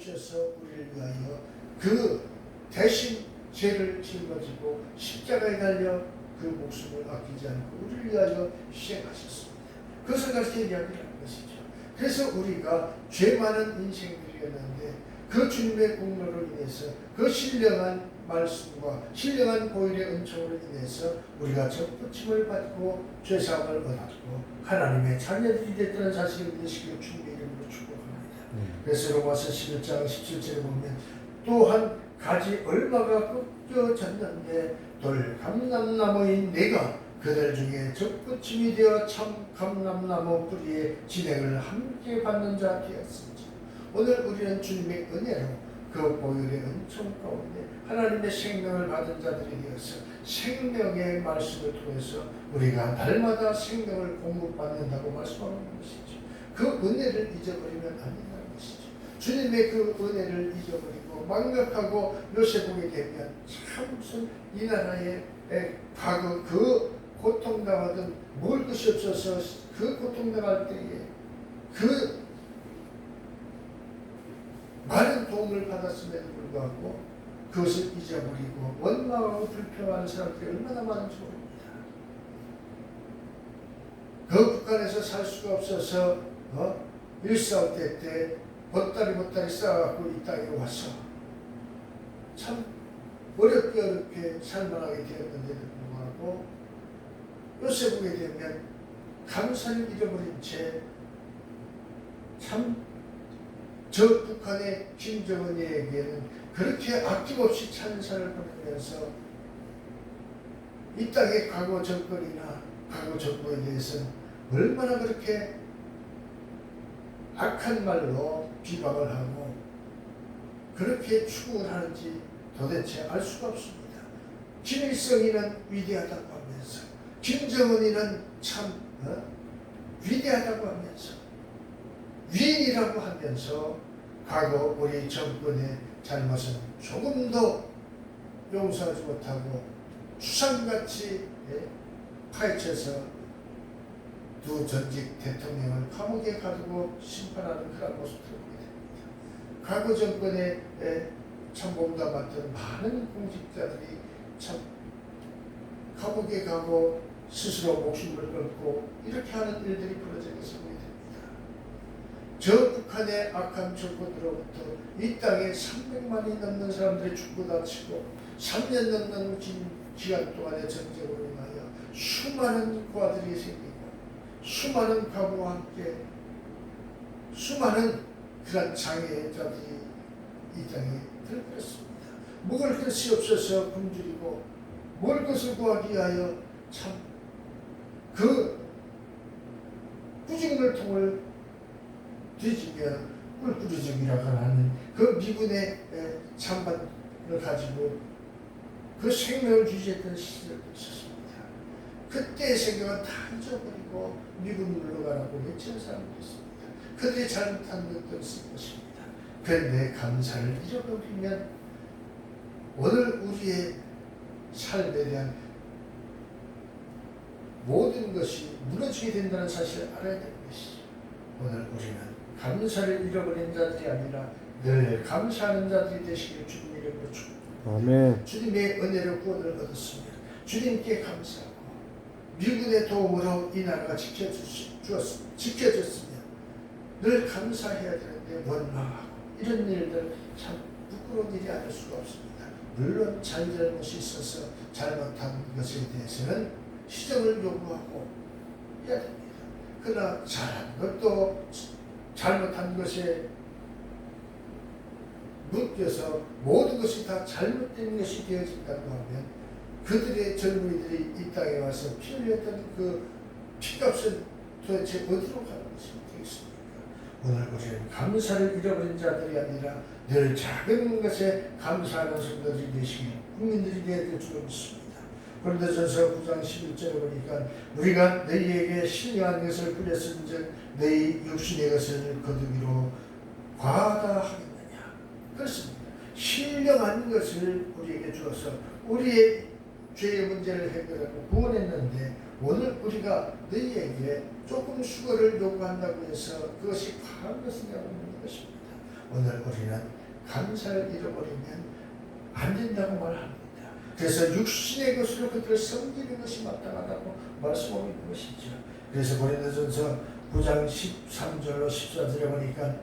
오셔서 우리를 위하여 그 대신 죄를 짊어지고 십자가에 달려 그 목숨을 아끼지 않고 우리를 위하여 희생하셨습니다. 그것을 가지고 이야기를 하는 것이죠. 그래서 우리가 죄 많은 인생들이었는데 그 주님의 공로로 인해서 그 신령한 말씀과 신령한 보혈의 은총으로 인해서 우리가 접붙임을 받고 죄사함을 얻었고 하나님의 자녀들이 됐다는 사실을 믿으시기를 주님의 이름으로 축복합니다. 그래서 로마서 11장 17절에 보면 또한 가지 얼마가 꺾여졌는데 돌 감람나무인 내가 그들 중에 접붙임이 되어 참 감람나무 뿌리에 진액을 함께 받는 자 되었습니다. 오늘 우리는 주님의 은혜로 그 보혈의 은총 가운데 하나님의 생명을 받은 자들이 되어서 생명의 말씀을 통해서 우리가 날마다 생명을 공급받는다고 말씀하는 것이죠. 그 은혜를 잊어버리면 안 된다는 것이죠. 주님의 그 은혜를 잊어버리고 망각하고 요새 보게 되면 참 무슨 이 나라의 과거 그 고통당하던 먹을 것이 없어서 그 고통당할 때에 그 많은 도움을 받았음에도 불구하고 그것을 잊어버리고 원망하고 불평하는 사람들이 얼마나 많은지 모릅니다. 그 북한에서 살 수가 없어서 일사후퇴 때 보따리 쌓아갖고 이 땅에 와서 참 어렵게 살만하게 되었는데도 불구하고 요새 보게 되면 감사를 잃어버린 채 참 저 북한의 김정은이에게는 그렇게 아낌없이 찬사를 보내면서 이 땅의 과거 정권이나 과거 정부에 대해서는 얼마나 그렇게 악한 말로 비방을 하고 그렇게 추궁을 하는지 도대체 알 수가 없습니다. 김일성이는 위대하다고 하면서 김정은이는 참 위대하다고 하면서 위인이라고 하면서 과거 우리 정권의 잘못은 조금도 용서하지 못하고 추상같이 파헤쳐서 두 전직 대통령을 감옥에 가두고 심판하는 그런 모습을 보게 됩니다. 과거 정권에 참범다 맡은 많은 공직자들이 참 감옥에 가고 스스로 목숨을 걸고 이렇게 하는 일들이 벌어진 것을 보게 됩니다. 저 북한의 악한 정권으로부터 이 땅에 300만이 넘는 사람들이 죽고 다치고 3년 넘는 긴 기간 동안의 전쟁으로 인하여 수많은 고아들이 생기고 수많은 가부와 함께 수많은 그런 장애자들이 이 땅에 들끓었습니다. 먹을 것이 없어서 굶주리고 먹을 것을 구하기 위하여 참 그 꾸중물통을 뒤지며 꿀꿀이즘이라고 하는 그 미군의 찬반을 가지고 그 생명을 유지했던 시절도 있었습니다. 그때의 생각은 다 잊어버리고 미군 물러가라고 외치는 사람도 있습니다. 그들이 잘못한 것도 있을 것입니다. 그런데 감사를 잊어버리면 오늘 우리의 삶에 대한 모든 것이 무너지게 된다는 사실을 알아야 되는 것이죠. 오늘 우리는 감사를 잃어버린 자들이 아니라 늘 감사하는 자들이 되시기를 주님 이름으로 축복합니다. 주님의 은혜로 구원을 얻었습니다. 주님께 감사하고 미군의 도움으로 이 나라가 지켜졌으면 늘 감사해야 되는데 원망하고 이런 일들 참 부끄러운 일이 아닐 수가 없습니다. 물론 잘못이 있어서 잘못한 것에 대해서는 시정을 요구하고 해야 됩니다. 그러나 잘한 것도 잘못한 것에 묶여서 모든 것이 다 잘못된 것이 되어진다고 하면 그들의 젊은이들이 이 땅에 와서 피 흘렸던 그 피값은 도대체 어디로 가는 것이 되겠습니까? 오늘 우리는 감사를 잃어버린 자들이 아니라 늘 작은 것에 감사하는 성도들이 되시길 국민들이 되어야 될 줄 믿습니다. 고린도전서 9장 11절에 보니까 우리가 너희에게 신령한 것을 뿌렸은즉 너희 육신의 것을 거두기로 과하다 하겠느냐. 그렇습니다. 신령한 것을 우리에게 주어서 우리의 죄의 문제를 해결하고 구원했는데 오늘 우리가 너희에게 조금 수고를 요구한다고 해서 그것이 과한 것이냐고 묻는 것입니다. 오늘 우리는 감사를 잃어버리면 안 된다고 말합니다. 그래서 육신의 것으로 그들을 섬기는 것이 마땅하다고 말씀하고 있는 것이죠. 그래서 고린도전서 9장 13절로 14절에 보니까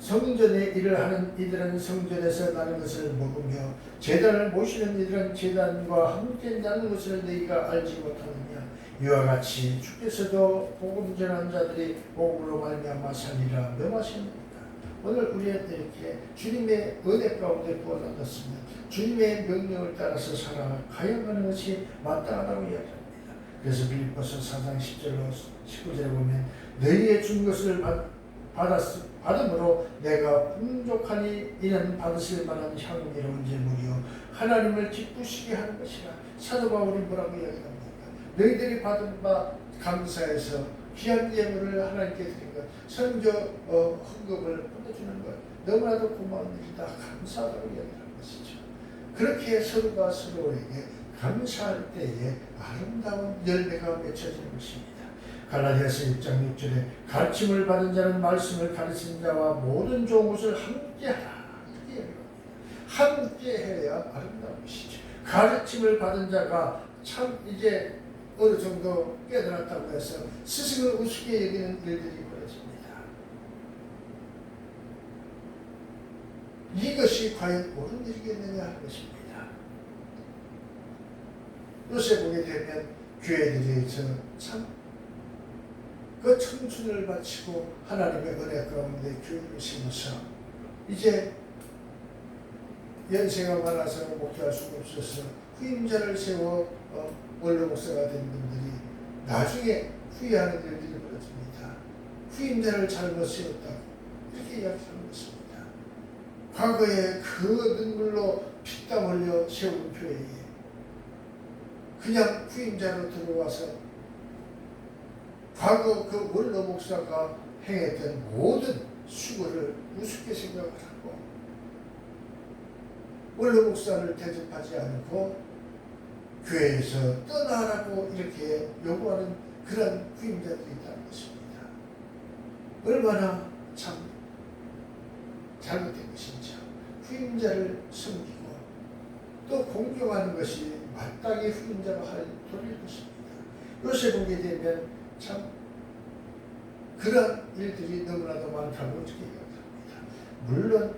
성전의 일을 하는 이들은 성전에서 나는 것을 먹으며 제단을 모시는 이들은 제단과 함께 나는 것을 너희가 알지 못하느냐. 이와 같이 주께서도 복음 전한 자들이 복음으로 말미암아 살리라 명하십니다. 오늘 우리에게 주님의 은혜 가운데 구원받았으면 주님의 명령을 따라서 살아가야 하는 것이 마땅하다고 이야기합니다. 그래서 빌립보서 4장 10절로 19절에 보면 너희의 준 것을 받음으로 내가 풍족하니 이는 받으실 만한 향기로운 제물이요 하나님을 기쁘시게 하는 것이라. 사도 바울이 뭐라고 이야기합니까? 너희들이 받은 바 감사해서 귀한 예물을 하나님께 드린 것, 선교 헌금을 보내주는 것, 너무나도 고마운 일이다. 감사하다고 이야기하는 것이죠. 그렇게 서로가 서로에게 감사할 때에 아름다운 열매가 맺혀지는 것입니다. 갈라디아서 6장 6절에 가르침을 받은 자는 말씀을 가르치는 자와 모든 좋은 것을 함께하라. 이렇게 이야기합니다. 함께해야 아름다운 것이죠. 가르침을 받은 자가 참 이제 어느 정도 깨달았다고 해서 스승을 우습게 여기는 일들이 벌어집니다. 이것이 과연 옳은 일이겠느냐 하는 것입니다. 요새 보게 되면 교회들에서 참 그 청춘을 바치고 하나님의 은혜 가운데 교회를 세워서 이제 연세가 많아서 목회할 수가 없어서 후임자를 세워 원로 목사가 된 분들이 나중에 후회하는 일들이 벌어집니다. 후임자를 잘못 세웠다고 이렇게 이야기하는 것입니다. 과거에 그 눈물로 피땀 흘려 세운 교회에 그냥 후임자로 들어와서 과거 그 원로 목사가 행했던 모든 수고를 우습게 생각을 하고 원로 목사를 대접하지 않고 교회에서 떠나라고 이렇게 요구하는 그런 후임자들이 있다는 것입니다. 얼마나 참 잘못된 것인지. 후임자를 섬기고 또 공경하는 것이 마땅히 후임자가 할 도리일 것입니다. 요새 보게 되면 참 그런 일들이 너무나도 많다고 어떻게 이야기합니다. 물론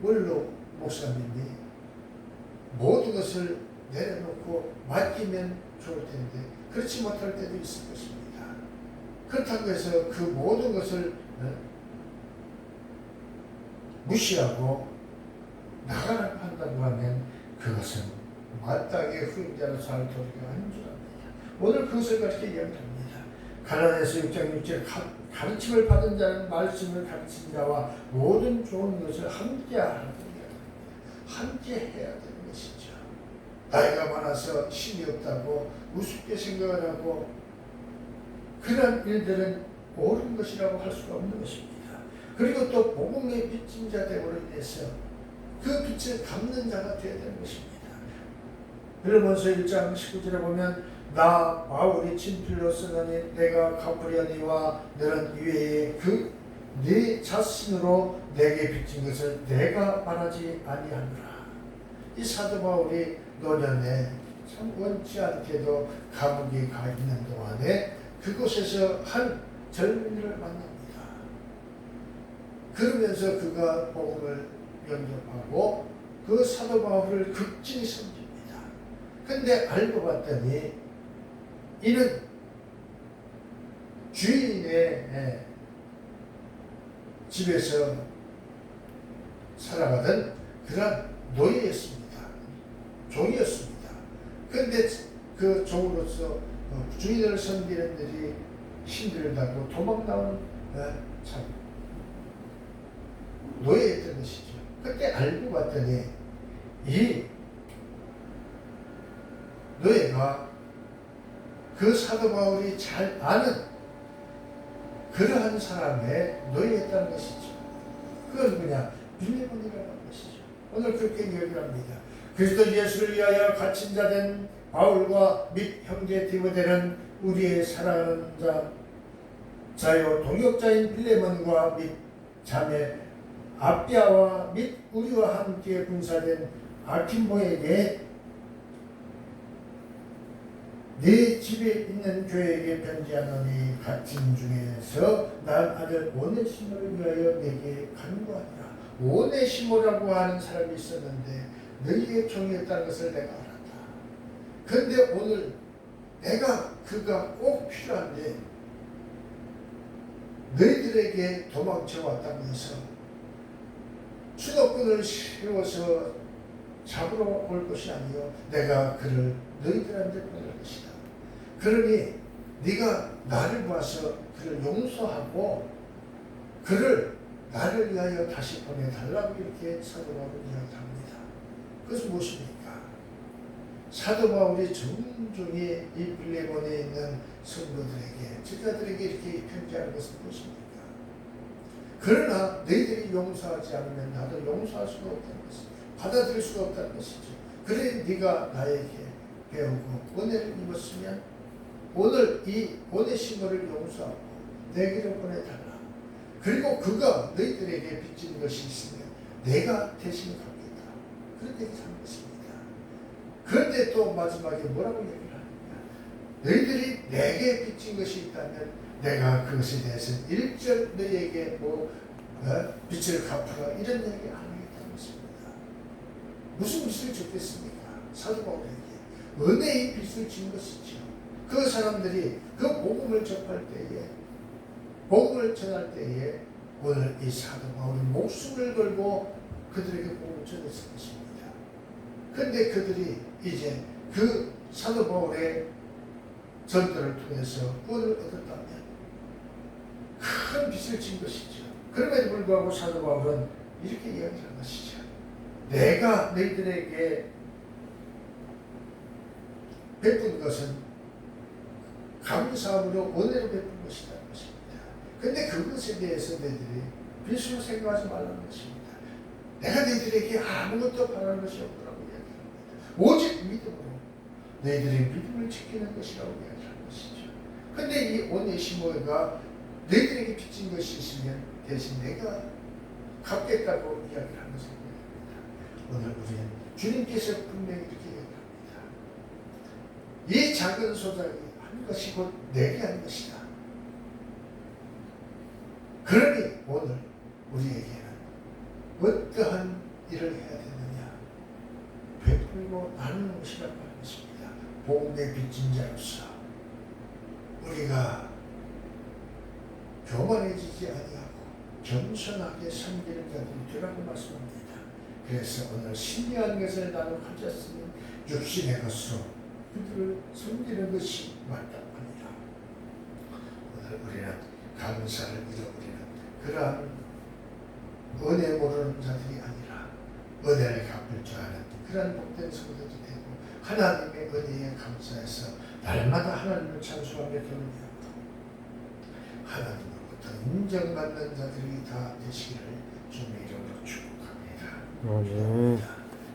원로 목사님이 모든 것을 내려놓고 맡기면 좋을 텐데 그렇지 못할 때도 있을 것입니다. 그렇다고 해서 그 모든 것을 무시하고 나가라고 한다고 하면 그것은 마땅히 후임자로서 할 도리가 아닌 줄 압니다. 오늘 그것을 그렇게 이야기합니다. 갈라디아서 6장 6절 가르침을 받은 자는 말씀을 가르친 자와 모든 좋은 것을 함께 하라고 이야기합니다. 함께 해야 되는 것이죠. 나이가 많아서 힘이 없다고 우습게 생각을 하고 그런 일들은 옳은 것이라고 할 수가 없는 것입니다. 그리고 또 복음의 빚진 자 되므로 인해서 그 빚을 갚는 자가 되어야 되는 것입니다. 빌립보서 1장 19절에 보면 나 바울이 친필로 쓰노니 내가 갚으려니와 너는 이외에 네 자신으로 내게 빚진 것을 내가 말하지 아니하노라. 이 사도 바울이 노년에 참 원치 않게도 감옥에 가 있는 동안에 그곳에서 한 젊은이를 만납니다. 그러면서 그가 복음을 영접하고 그 사도 바울을 극진히 섬깁니다. 근데 알고 봤더니 이는 주인의 집에서 살아가던 그런 노예였습니다. 종이었습니다. 그런데 그 종으로서 주인을 섬기는 일이 힘들다고 도망나온 참 노예였던 것이죠. 그때 알고 봤더니 이 노예가 그 사도 바울이 잘 아는 그러한 사람의 노예였다는 것이죠. 그건 뭐냐? 빌레몬이라는 것이죠. 오늘 그렇게 이야기합니다. 그리스도 예수를 위하여 갇힌 자 된 바울과 및 형제 디모데는 우리의 사랑하는 자요 동역자인 빌레몬과 및 자매 아비아와 및 우리와 함께 군사된 아킨보에게 네 집에 있는 교회에게 편지하노니 같은 중에서 난 아들 오네시모를 위하여 내게 간구하노라. 오네시모라고 하는 사람이 있었는데 너희의 종이었다는 것을 내가 알았다. 그런데 오늘 내가 그가 꼭 필요한데 너희들에게 도망쳐 왔다고 해서 수도권을 세워서 잡으러 올 것이 아니요 내가 그를 너희들한테 보낼 것이다. 그러니 네가 나를 봐서 그를 용서하고 그를 나를 위하여 다시 보내달라고 이렇게 사도 바울은 이야기합니다. 그것은 무엇입니까? 사도 바울이 종종이 이 빌레몬에 있는 성도들에게 제자들에게 이렇게 편지하는 것은 무엇입니까? 그러나 너희들이 용서하지 않으면 나도 용서할 수가 없다는 것이죠. 받아들일 수가 없다는 것이죠. 그래 네가 나에게 배우고 은혜를 입었으면 오늘 이 오네시모를 용서하고 내게로 보내달라. 그리고 그가 너희들에게 빚진 것이 있으면 내가 대신 갚겠다. 그렇게 하는 것입니다. 그런데 또 마지막에 뭐라고 얘기를 하느냐. 너희들이 내게 빚진 것이 있다면 내가 그것에 대해서 일절 너희에게 빚을 갚아라 이런 얘기 안 하겠다는 것입니다. 무슨 빚을 졌겠습니까? 사도 바울에게 은혜의 빚을 진 것이죠. 그 사람들이 그 복음을 접할 때에 복음을 전할 때에 오늘 이 사도 바울이 목숨을 걸고 그들에게 복음을 전했을 것입니다. 그런데 그들이 이제 그 사도 바울의 전도를 통해서 구원을 얻었다면 큰 빚을 진 것이죠. 그럼에도 불구하고 사도 바울은 이렇게 이야기하는 것이죠. 내가 너희들에게 베푼 것은 감사함으로 은혜로 베푼 것이라는 것입니다. 그런데 그것에 대해서 너희들이 빚으로 생각하지 말라는 것입니다. 내가 너희들에게 아무것도 바라는 것이 없더라고 이야기합니다. 오직 믿음으로 너희들의 믿음을 지키는 것이라고 이야기하는 것이죠. 그런데 이 오네시모가 너희들에게 빚진 것이 있으면 대신 내가 갚겠다고 이야기를 하는 것입니다. 오늘 우리는 주님께서 분명히 이렇게 이야기합니다. 이 작은 소작이 한 것이 곧 내게 한 것이다. 그러니 오늘 우리에게는 어떠한 일을 해야 되느냐? 베풀고 나누는 것이라고 하는 것입니다. 복음의 빚진 자로서 우리가 교만해지지 아니하고 겸손하게 섬기는 자들이 되라고 말씀합니다. 그래서 오늘 신비한 것을 나는 가졌으니 육신의 것으로 그들을 섬기는 것이 마땅합니다. 오늘 우리는 감사를 잃어버리는 그러한 은혜 모르는 자들이 아니라 은혜를 갚을 줄 아는 그러한 복된 성도들이 되고 하나님의 은혜에 감사해서 날마다 하나님을 찬송하며 경배하고 하나님으로부터 인정받는 자들이 다 되시기를 주님의 이름으로 축복합니다.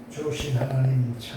좋으신 하나님 참